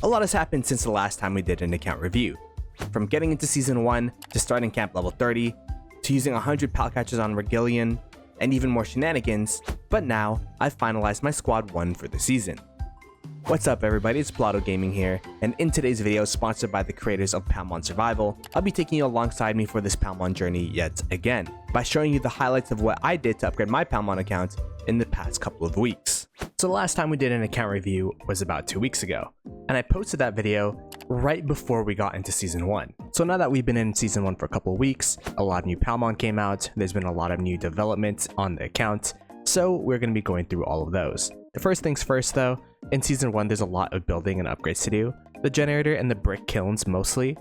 A lot has happened since the last time we did an account review. From getting into Season 1, to starting camp level 30, to using 100 Palcatchers on Regalion, and even more shenanigans, but now I've finalized my Squad 1 for the season. What's up everybody, it's Ploto Gaming here, and in today's video, sponsored by the creators of Palmon Survival, I'll be taking you alongside me for this Palmon journey yet again, by showing you the highlights of what I did to upgrade my Palmon account in the past couple of weeks. So the last time we did an account review was about 2 weeks ago, and I posted that video right before we got into Season 1. So now that we've been in Season 1 for a couple of weeks, a lot of new Palmon came out, there's been a lot of new developments on the account, so we're going to be going through all of those. The first things first though, in Season 1 there's a lot of building and upgrades to do, the generator and the brick kilns mostly,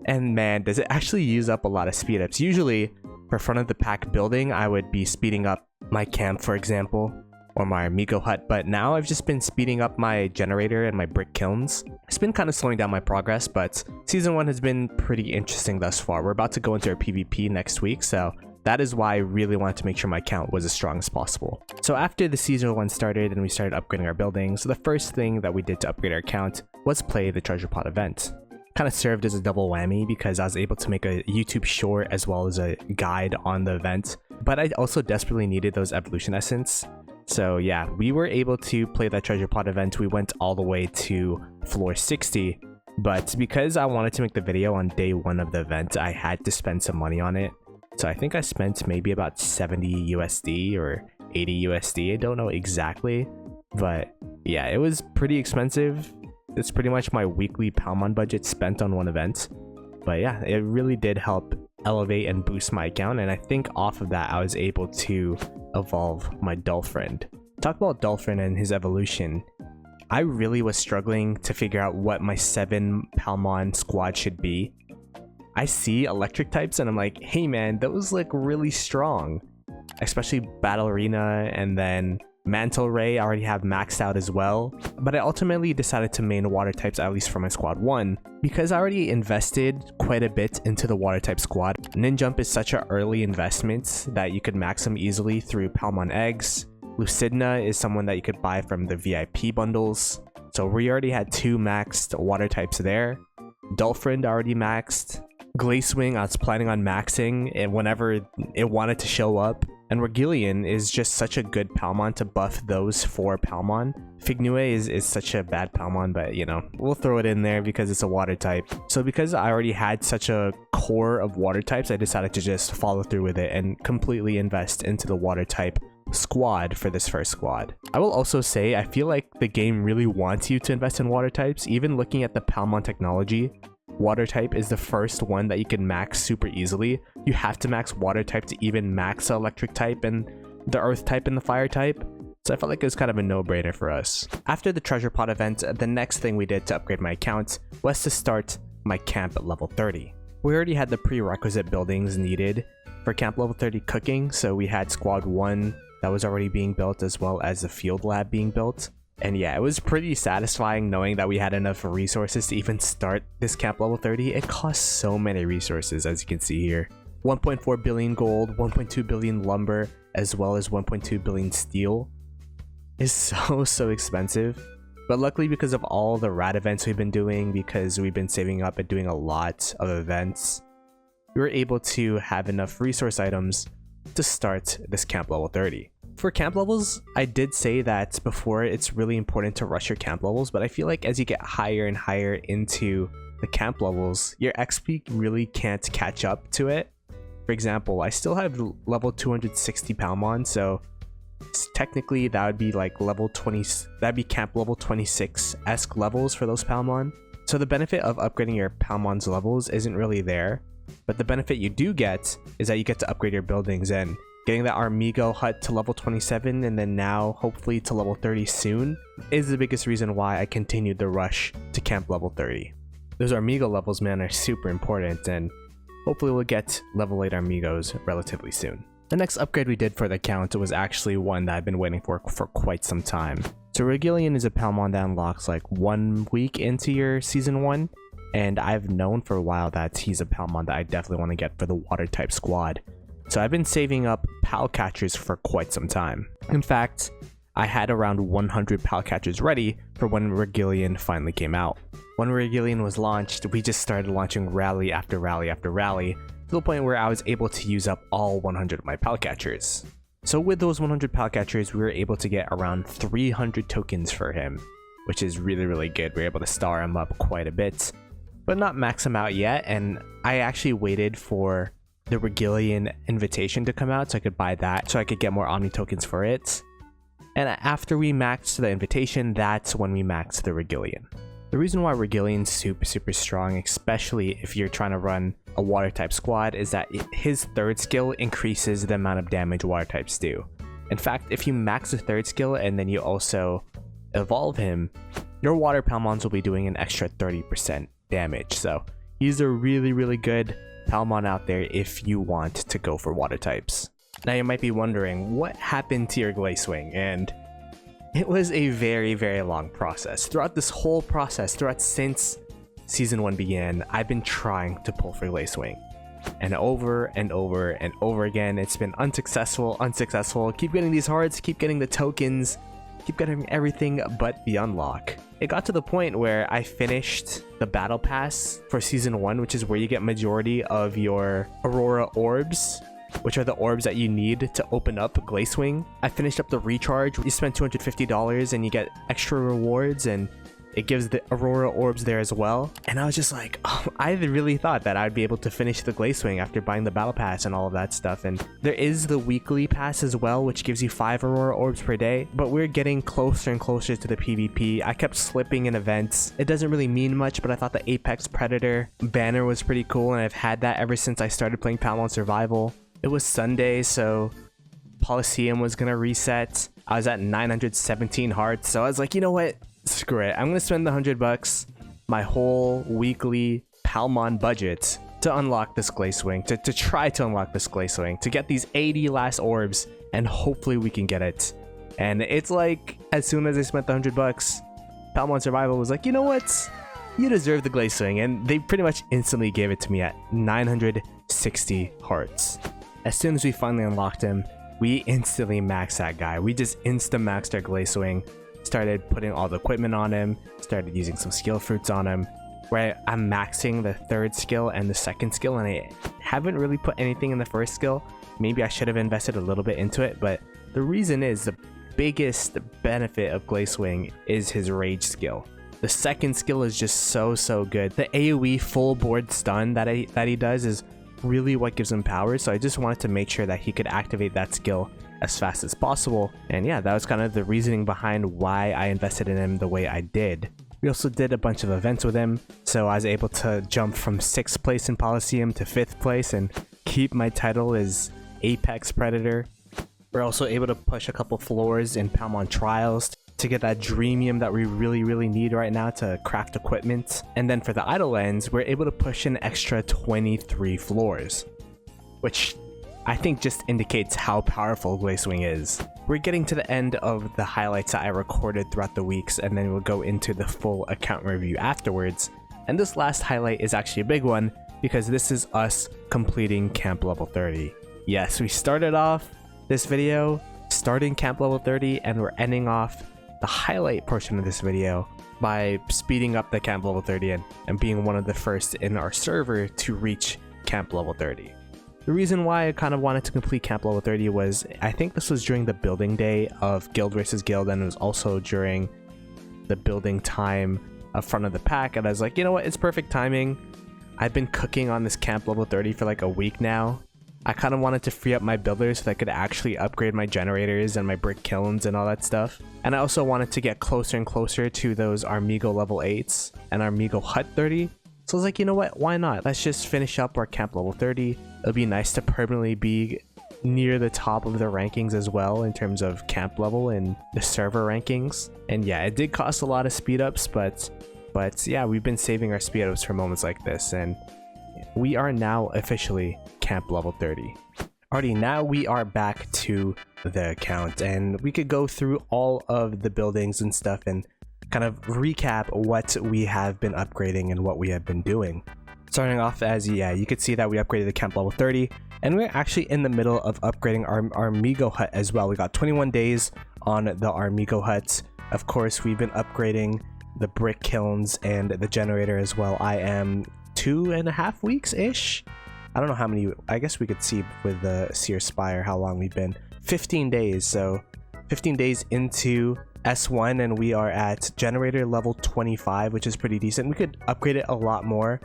and man does it actually use up a lot of speed ups. Usually for front of the pack building I would be speeding up my camp for example, or my Armigo Hut, but now I've just been speeding up my generator and my brick kilns. It's been kind of slowing down my progress, but Season 1 has been pretty interesting thus far. We're about to go into our PvP next week, so that is why I really wanted to make sure my account was as strong as possible. So after the Season 1 started and we started upgrading our buildings, the first thing that we did to upgrade our account was play the treasure pot event. Kind of served as a double whammy because I was able to make a YouTube short as well as a guide on the event, but I also desperately needed those evolution essence. So yeah, we were able to play that treasure pot event. We went all the way to floor 60, but because I wanted to make the video on day 1 of the event, I had to spend some money on it. So I think I spent maybe about 70 USD or 80 USD. I don't know exactly, but yeah, it was pretty expensive. It's pretty much my weekly Palmon budget spent on one event. But yeah, it really did help elevate and boost my account, and I think off of that I was able to evolve my Dolphin. Talk about Dolphin and his evolution. I really was struggling to figure out what my 7 Palmon squad should be. I see electric types and I'm like, hey man, those look really strong, especially Battle Arena, and then Mantle Ray I already have maxed out as well, but I ultimately decided to main water types at least for my Squad 1 because I already invested quite a bit into the water type squad. Ninjump is such an early investment that you could max them easily through Palmon eggs. Lucidna is someone that you could buy from the VIP bundles, so we already had 2 maxed water types there. Dolphin already maxed. Glacewing I was planning on maxing and whenever it wanted to show up. And Regalion is just such a good Palmon to buff those 4 Palmon. Fignue is such a bad Palmon, but you know, we'll throw it in there because it's a water type. So because I already had such a core of water types, I decided to just follow through with it and completely invest into the water type squad for this first squad. I will also say I feel like the game really wants you to invest in water types. Even looking at the Palmon technology, water type is the first one that you can max super easily. You have to max water type to even max the electric type and the earth type and the fire type. So I felt like it was kind of a no-brainer for us. After the treasure pot event, the next thing we did to upgrade my account was to start my camp at level 30. We already had the prerequisite buildings needed for camp level 30 cooking, so we had squad 1 that was already being built as well as the field lab being built. And yeah, it was pretty satisfying knowing that we had enough resources to even start this camp level 30. It costs so many resources, as you can see here. 1.4 billion gold, 1.2 billion lumber, as well as 1.2 billion steel is so expensive. But luckily, because of all the rad events we've been doing, because we've been saving up and doing a lot of events, we were able to have enough resource items to start this camp level 30. For camp levels, I did say that before, it's really important to rush your camp levels, but I feel like as you get higher and higher into the camp levels, your XP really can't catch up to it. For example, I still have level 260 Palmon, so technically that would be like level 20, that'd be camp level 26-esque levels for those Palmon. So the benefit of upgrading your Palmon's levels isn't really there, but the benefit you do get is that you get to upgrade your buildings, and getting that Armigo Hut to level 27 and then now hopefully to level 30 soon is the biggest reason why I continued the rush to camp level 30. Those Armigo levels, man, are super important, and hopefully we'll get level 8 Armigos relatively soon. The next upgrade we did for the account was actually one that I've been waiting for quite some time. So Regalion is a Palmon that unlocks like 1 week into your Season 1, and I've known for a while that he's a Palmon that I definitely want to get for the water type squad. So I've been saving up Palcatchers for quite some time. In fact, I had around 100 Palcatchers ready for when Regalion finally came out. When Regalion was launched, we just started launching rally after rally after rally, to the point where I was able to use up all 100 of my Palcatchers. So with those 100 Palcatchers, we were able to get around 300 tokens for him, which is really good. We were able to star him up quite a bit, but not max him out yet, and I actually waited for the Regalion invitation to come out so I could buy that, so I could get more Omni tokens for it. And after we maxed the invitation, that's when we maxed the Regalion. The reason why Regalion's super strong, especially if you're trying to run a water type squad, is that his third skill increases the amount of damage water types do. In fact, if you max the third skill and then you also evolve him, your water Palmons will be doing an extra 30% damage. So he's a really good Palmon out there if you want to go for water types. Now you might be wondering, what happened to your Glacewing? And it was a very long process. Throughout this whole process, since Season 1 began, I've been trying to pull for Glacewing. And over again, it's been unsuccessful. Keep getting these hearts, keep getting the tokens, keep getting everything but the unlock. It got to the point where I finished the battle pass for Season 1, which is where you get majority of your Aurora orbs, which are the orbs that you need to open up Glacewing. I finished up the recharge. You spend $250 and you get extra rewards, and it gives the Aurora orbs there as well. And I was just like, oh, I really thought that I'd be able to finish the Glacewing after buying the battle pass and all of that stuff. And there is the weekly pass as well, which gives you 5 Aurora orbs per day, but we're getting closer and closer to the PvP. I kept slipping in events. It doesn't really mean much, but I thought the Apex Predator banner was pretty cool, and I've had that ever since I started playing Palmon Survival. It was Sunday, so Coliseum was gonna reset. I was at 917 hearts, so I was like, you know what? Screw it. I'm gonna spend the $100, my whole weekly Palmon budget, to unlock this Glacewing, to try to unlock this Glacewing, to get these 80 last orbs, and hopefully we can get it. And it's like, as soon as I spent the $100, Palmon Survival was like, you know what? You deserve the Glacewing, and they pretty much instantly gave it to me at 960 hearts. As soon as we finally unlocked him, we instantly maxed that guy. We just insta-maxed our Glacewing, started putting all the equipment on him, started using some skill fruits on him, where I'm maxing the third skill and the second skill, and I haven't really put anything in the first skill. Maybe I should have invested a little bit into it, but the reason is the biggest benefit of Glacewing is his rage skill. The second skill is just so good. The AoE full board stun that he does is really what gives him power, so I just wanted to make sure that he could activate that skill as fast as possible. And yeah, that was kind of the reasoning behind why I invested in him the way I did. We also did a bunch of events with him, so I was able to jump from 6th place in Coliseum to 5th place and keep my title as Apex Predator. We're also able to push a couple floors in Palmon Trials to get that dreamium that we really need right now to craft equipment. And then for the idle lens, we're able to push an extra 23 floors, which I think just indicates how powerful Glacewing is. We're getting to the end of the highlights that I recorded throughout the weeks, and then we'll go into the full account review afterwards. And this last highlight is actually a big one, because this is us completing camp level 30. Yes, we started off this video starting camp level 30, and we're ending off the highlight portion of this video by speeding up the camp level 30 and being one of the first in our server to reach camp level 30. The reason why I kind of wanted to complete camp level 30 was, I think this was during the building day of Guild vs Guild, and it was also during the building time of front of the pack, and I was like, you know what, it's perfect timing. I've been cooking on this camp level 30 for like a week now. I kind of wanted to free up my builders so that I could actually upgrade my generators and my brick kilns and all that stuff. And I also wanted to get closer and closer to those Armigo level 8s and Armigo Hut 30. So I was like, you know what, why not? Let's just finish up our camp level 30. It'll be nice to permanently be near the top of the rankings as well in terms of camp level and the server rankings. And yeah, it did cost a lot of speed ups, but yeah, we've been saving our speed ups for moments like this, and we are now officially camp level 30. Alrighty, now we are back to the account, and we could go through all of the buildings and stuff and kind of recap what we have been upgrading and what we have been doing. Starting off as, yeah, you could see that we upgraded the camp level 30, and we're actually in the middle of upgrading our Armigo Hut as well. We got 21 days on the Armigo Hut. Of course, we've been upgrading the brick kilns and the generator as well, I am 2.5 weeks ish. I don't know how many. I guess we could see with the Seer Spire how long we've been. 15 days. So 15 days into S1 and we are at generator level 25, which is pretty decent. We could upgrade it a lot more,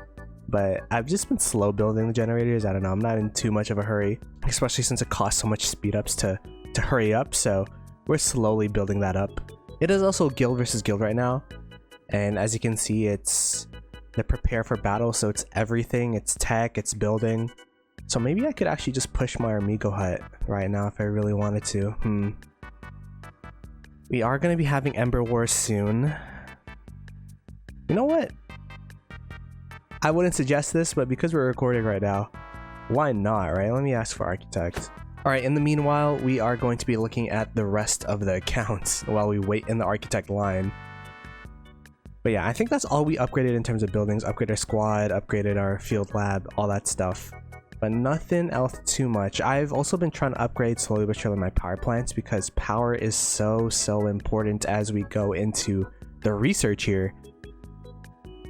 but I've just been slow building the generators. I don't know, I'm not in too much of a hurry, especially since it costs so much speed ups to hurry up, so we're slowly building that up. It is also guild versus guild right now, and as you can see, it's the prepare for battle, so it's everything. It's tech, it's building. So maybe I could actually just push my Armigo Hut right now if I really wanted to. We are going to be having Ember Wars soon. You know what? I wouldn't suggest this, but because we're recording right now, why not, right? Let me ask for Architect. Alright, in the meanwhile, we are going to be looking at the rest of the accounts while we wait in the Architect line. But yeah, I think that's all we upgraded in terms of buildings. Upgraded our squad, upgraded our field lab, all that stuff. But nothing else too much. I've also been trying to upgrade slowly but surely my power plants because power is so important as we go into the research here.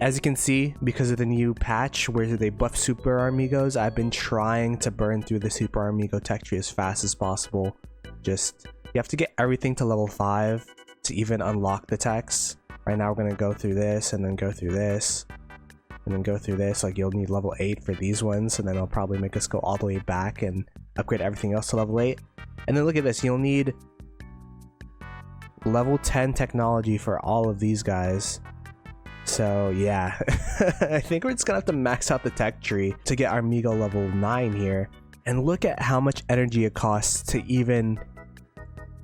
As you can see, because of the new patch where they buff Super Armigos, I've been trying to burn through the Super Armigo tech tree as fast as possible. Just, you have to get everything to level 5 to even unlock the techs. Right now we're going to go through this and then go through this and then go through this. Like, you'll need level 8 for these ones, and then it'll probably make us go all the way back and upgrade everything else to level 8. And then look at this, you'll need level 10 technology for all of these guys. So yeah, I think we're just gonna have to max out the tech tree to get Armigo level 9 here. And look at how much energy it costs to even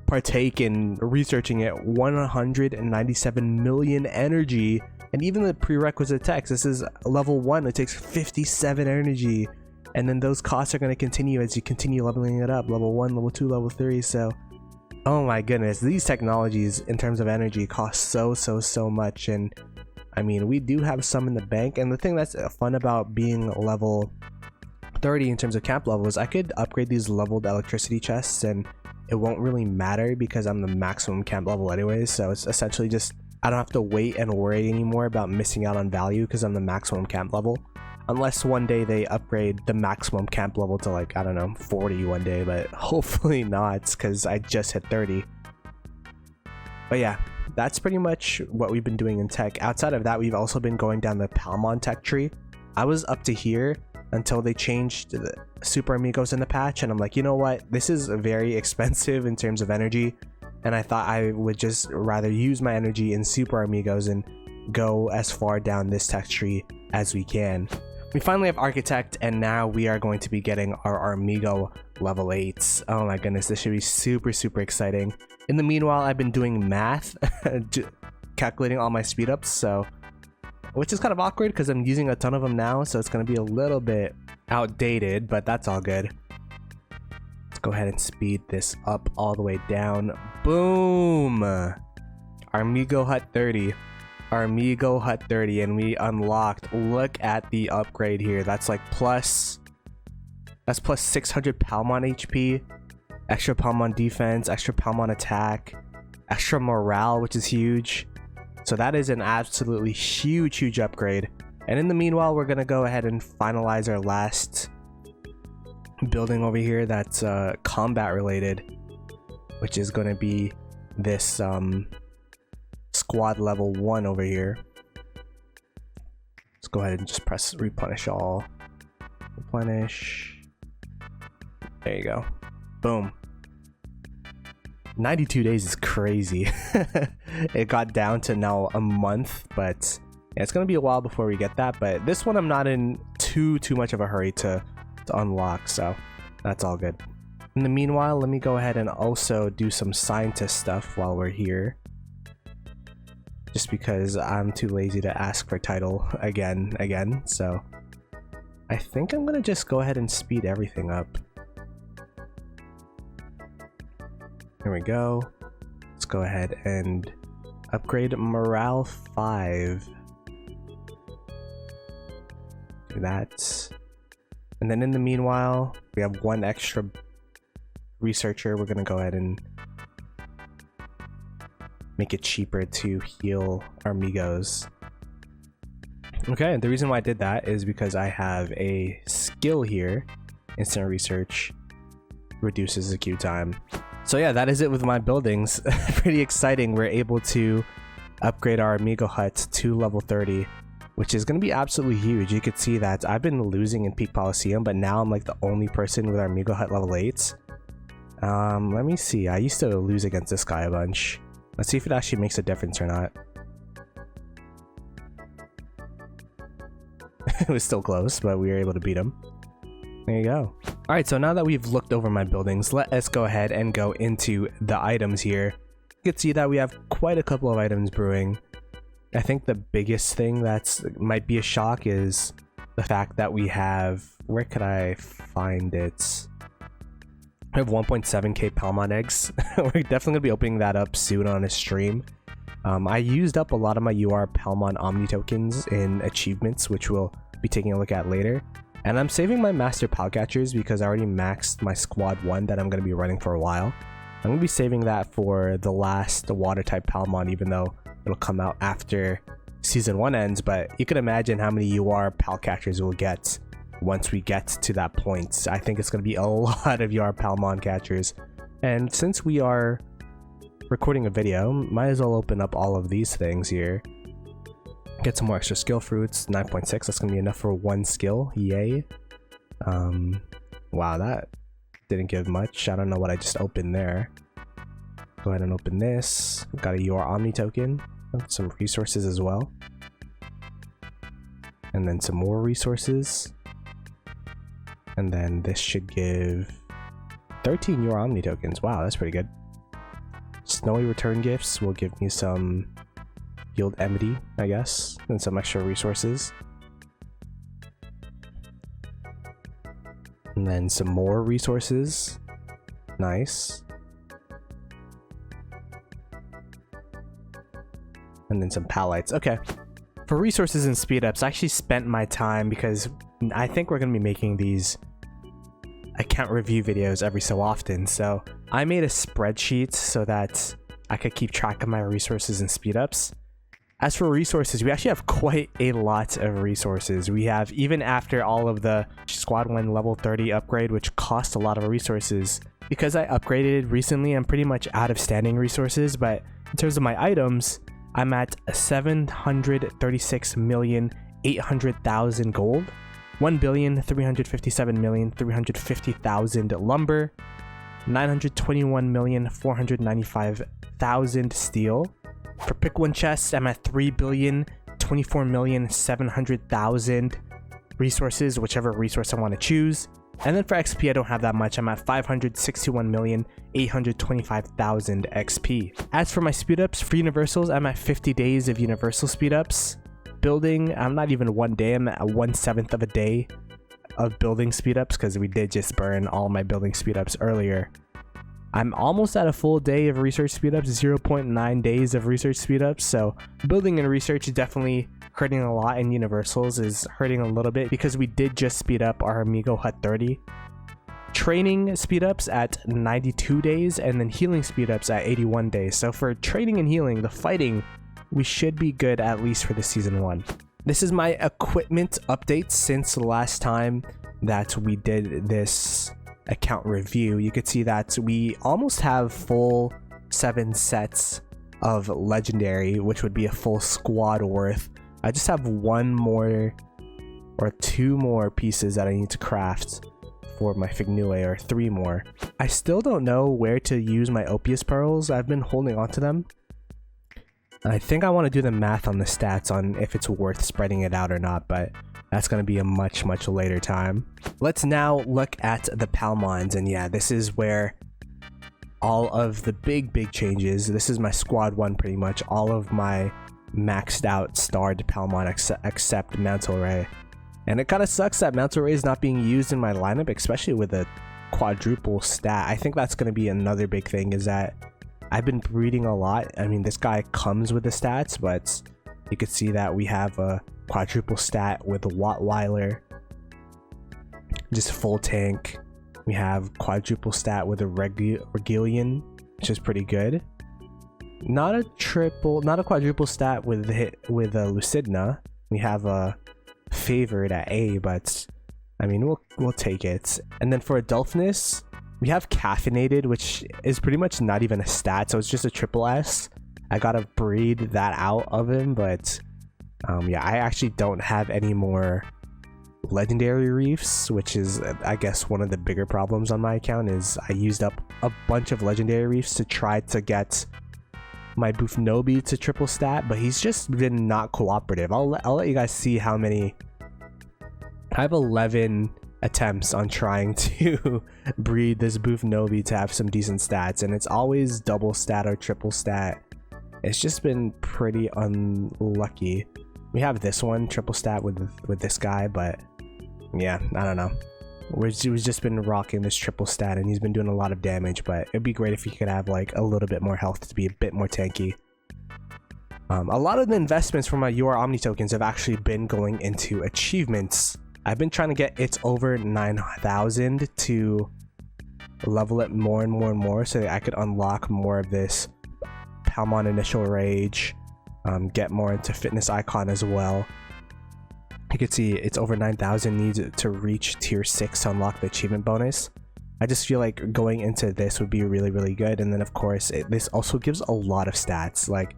partake in researching it. 197 million energy, and even the prerequisite techs, this is level 1, it takes 57 energy, and then those costs are going to continue as you continue leveling it up. Level 1, level 2, level 3. So oh my goodness, these technologies in terms of energy cost so much. And I mean, we do have some in the bank, and the thing that's fun about being level 30 in terms of camp levels, I could upgrade these leveled electricity chests and it won't really matter because I'm the maximum camp level anyways. So it's essentially just, I don't have to wait and worry anymore about missing out on value because I'm the maximum camp level. Unless one day they upgrade the maximum camp level to, like, I don't know, 40 one day, but hopefully not because I just hit 30. But yeah, that's pretty much what we've been doing in tech. Outside of that, we've also been going down the Palmon tech tree. I was up to here until they changed the Super Amigos in the patch, and I'm like, you know what, this is very expensive in terms of energy, and I thought I would just rather use my energy in Super Amigos and go as far down this tech tree as we can. We finally have Architect, and now we are going to be getting our Armigo level 8s. Oh my goodness, this should be super exciting. In the meanwhile, I've been doing math, calculating all my speed ups, so, which is kind of awkward because I'm using a ton of them now, so it's going to be a little bit outdated, but that's all good. Let's go ahead and speed this up all the way down. Boom! Armigo Hut 30. Armigo Hut 30, and we unlocked, look at the upgrade here. That's like that's plus 600 Palmon HP, extra Palmon defense, extra Palmon attack, extra morale, which is huge. So that is an absolutely huge upgrade. And in the meanwhile, we're gonna go ahead and finalize our last building over here that's combat related, which is gonna be this squad level 1 over here. Let's go ahead and just press replenish all. Replenish. There you go. Boom. 92 days is crazy. It got down to now a month, but yeah, it's gonna be a while before we get that. But this one I'm not in too much of a hurry to unlock, so that's all good. In the meanwhile, let me go ahead and also do some scientist stuff while we're here, just because I'm too lazy to ask for title again. So I think I'm gonna just go ahead and speed everything up. Here we go. Let's go ahead and upgrade morale 5. Do that. And then in the meanwhile, we have 1 extra researcher. We're gonna go ahead and make it cheaper to heal Armigos. Okay, the reason why I did that is because I have a skill here. Instant research reduces the queue time. So yeah, that is it with my buildings. Pretty exciting. We're able to upgrade our Armigo Hut to level 30, which is going to be absolutely huge. You could see that I've been losing in Peak Coliseum, but now I'm like the only person with Armigo Hut level 8. Let me see. I used to lose against this guy a bunch. Let's see if it actually makes a difference or not. It was still close, but we were able to beat him. There you go. All right, so now that we've looked over my buildings, let us go ahead and go into the items here. You can see that we have quite a couple of items brewing. I think the biggest thing that's might be a shock is the fact that we have, where could I find it? I have 1.7k Palmon eggs. We're definitely gonna be opening that up soon on a stream. I used up a lot of my UR Palmon Omni tokens in achievements, which we'll be taking a look at later. And I'm saving my Master Palcatchers because I already maxed my Squad 1 that I'm going to be running for a while. I'm going to be saving that for the last water type Palmon, even though it'll come out after Season 1 ends. But you can imagine how many UR Palcatchers we'll get once we get to that point. I think it's going to be a lot of UR Palmon catchers. And since we are recording a video, might as well open up all of these things here. Get some more extra skill fruits. 9.6, that's gonna be enough for one skill. Yay. Wow, that didn't give much. I don't know what I just opened there. Go ahead and open this. Got a UR Omni token. Some resources as well. And then some more resources. And then this should give 13 UR Omni tokens. Wow, that's pretty good. Snowy return gifts will give me some Guild Enmity, I guess, and some extra resources. And then some more resources. Nice. And then some palites. Okay. For resources and speed ups, I actually spent my time because I think we're going to be making these account review videos every so often. So I made a spreadsheet so that I could keep track of my resources and speed ups. As for resources, we actually have quite a lot of resources. We have, even after all of the Squad 1 level 30 upgrade, which cost a lot of resources. Because I upgraded recently, I'm pretty much out of standing resources, but in terms of my items, I'm at 736,800,000 gold, 1,357,350,000 lumber, 921,495,000 steel. For pick one chests, I'm at 3,024,700,000 resources, whichever resource I want to choose. And then for XP, I don't have that much. I'm at 561,825,000 XP. As for my speed ups, for universals, I'm at 50 days of universal speed ups. Building, I'm not even 1 day. I'm at 1/7 of a day of building speed ups because we did just burn all my building speed ups earlier. I'm almost at a full day of research speed ups, 0.9 days of research speed ups. So building and research is definitely hurting a lot, and universals is hurting a little bit because we did just speed up our Armigo Hut 30. Training speed ups at 92 days and then healing speed ups at 81 days. So for training and healing, the fighting, we should be good at least for the season 1. This is my equipment update since the last time that we did this account review. You could see that we almost have full 7 sets of legendary, which would be a full squad worth. I just have 1 more or 2 more pieces that I need to craft for my Fignue, or 3 more. I still don't know where to use my Opius pearls. I've been holding on to them. I think I want to do the math on the stats on if it's worth spreading it out or not, but that's going to be a much later time. Let's now look at the Palmons, and yeah, this is where all of the big changes. This is my Squad 1 pretty much. All of my maxed out starred Palmon except Mantle Ray. And it kind of sucks that Mantle Ray is not being used in my lineup, especially with a quadruple stat. I think that's going to be another big thing, is that I've been breeding a lot. I mean, this guy comes with the stats, but you could see that we have a quadruple stat with a Wattweiler, just full tank. We have quadruple stat with a Regalion, which is pretty good. not a quadruple stat with Lucidna. We have a favored at A, but I mean we'll take it. And then for Adolphnus, we have caffeinated, which is pretty much not even a stat, so it's just a triple S. I gotta breed that out of him, but yeah, I actually don't have any more legendary reefs, which is I guess one of the bigger problems on my account. Is I used up a bunch of legendary reefs to try to get my Boofnobi to triple stat, but he's just been not cooperative. I'll let you guys see how many. I have 11 attempts on trying to breed this Boofnobi to have some decent stats, and it's always double stat or triple stat. It's just been pretty unlucky. We have this one triple stat with this guy, but yeah, I don't know. We've just been rocking this triple stat, and he's been doing a lot of damage, but it'd be great if he could have like a little bit more health to be a bit more tanky. A lot of the investments for my UR Omni tokens have actually been going into achievements. I've been trying to get It's Over 9,000 to level it more and more and more so that I could unlock more of this Palmon Initial Rage, get more into Fitness Icon as well. You can see It's Over 9,000 needs to reach tier 6 to unlock the achievement bonus. I just feel like going into this would be really, really good. And then of course, this also gives a lot of stats. Like,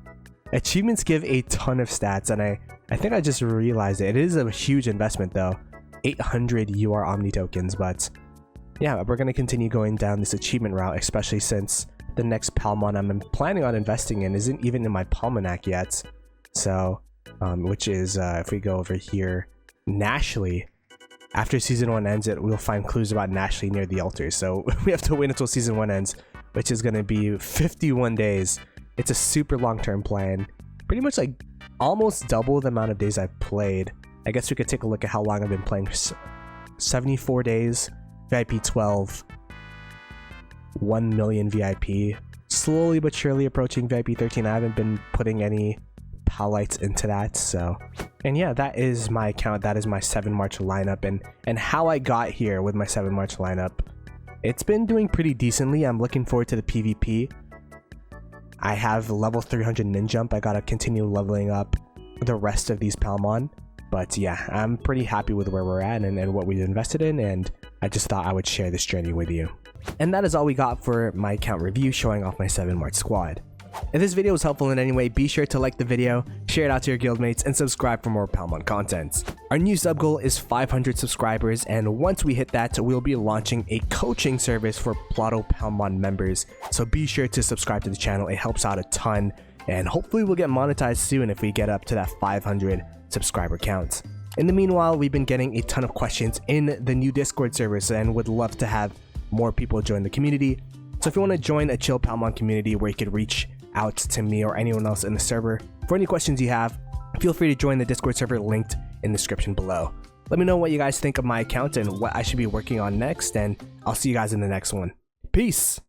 achievements give a ton of stats, and I think I just realized it. It is a huge investment though. 800 UR Omni tokens, but yeah, we're going to continue going down this achievement route, especially since the next Palmon I'm planning on investing in isn't even in my Palmanac yet. So which is if we go over here, Nashley. After season 1 ends, we'll find clues about Nashley near the altar, so we have to wait until season 1 ends, which is going to be 51 days. It's a super long-term plan, pretty much like almost double the amount of days I've played. I guess we could take a look at how long I've been playing. 74 days, VIP 12, 1 million VIP, slowly but surely approaching VIP 13. I haven't been putting any Palites into that, so. And yeah, that is my account. That is my 7 March lineup, and how I got here with my 7 March lineup. It's been doing pretty decently. I'm looking forward to the PvP. I have level 300 Ninjump. I gotta continue leveling up the rest of these Palmon. But yeah, I'm pretty happy with where we're at and what we've invested in, and I just thought I would share this journey with you. And that is all we got for my account review showing off my 7 March squad. If this video was helpful in any way, be sure to like the video, share it out to your guildmates, and subscribe for more Palmon content. Our new sub goal is 500 subscribers, and once we hit that, we'll be launching a coaching service for Ploto Palmon members, so be sure to subscribe to the channel. It helps out a ton, and hopefully we'll get monetized soon if we get up to that 500 subscriber count. In the meanwhile, we've been getting a ton of questions in the new Discord server, and would love to have more people join the community. So if you want to join a chill Palmon community where you could reach out to me or anyone else in the server for any questions you have, feel free to join the Discord server linked in the description below. Let me know what you guys think of my account and what I should be working on next, and I'll see you guys in the next one. Peace!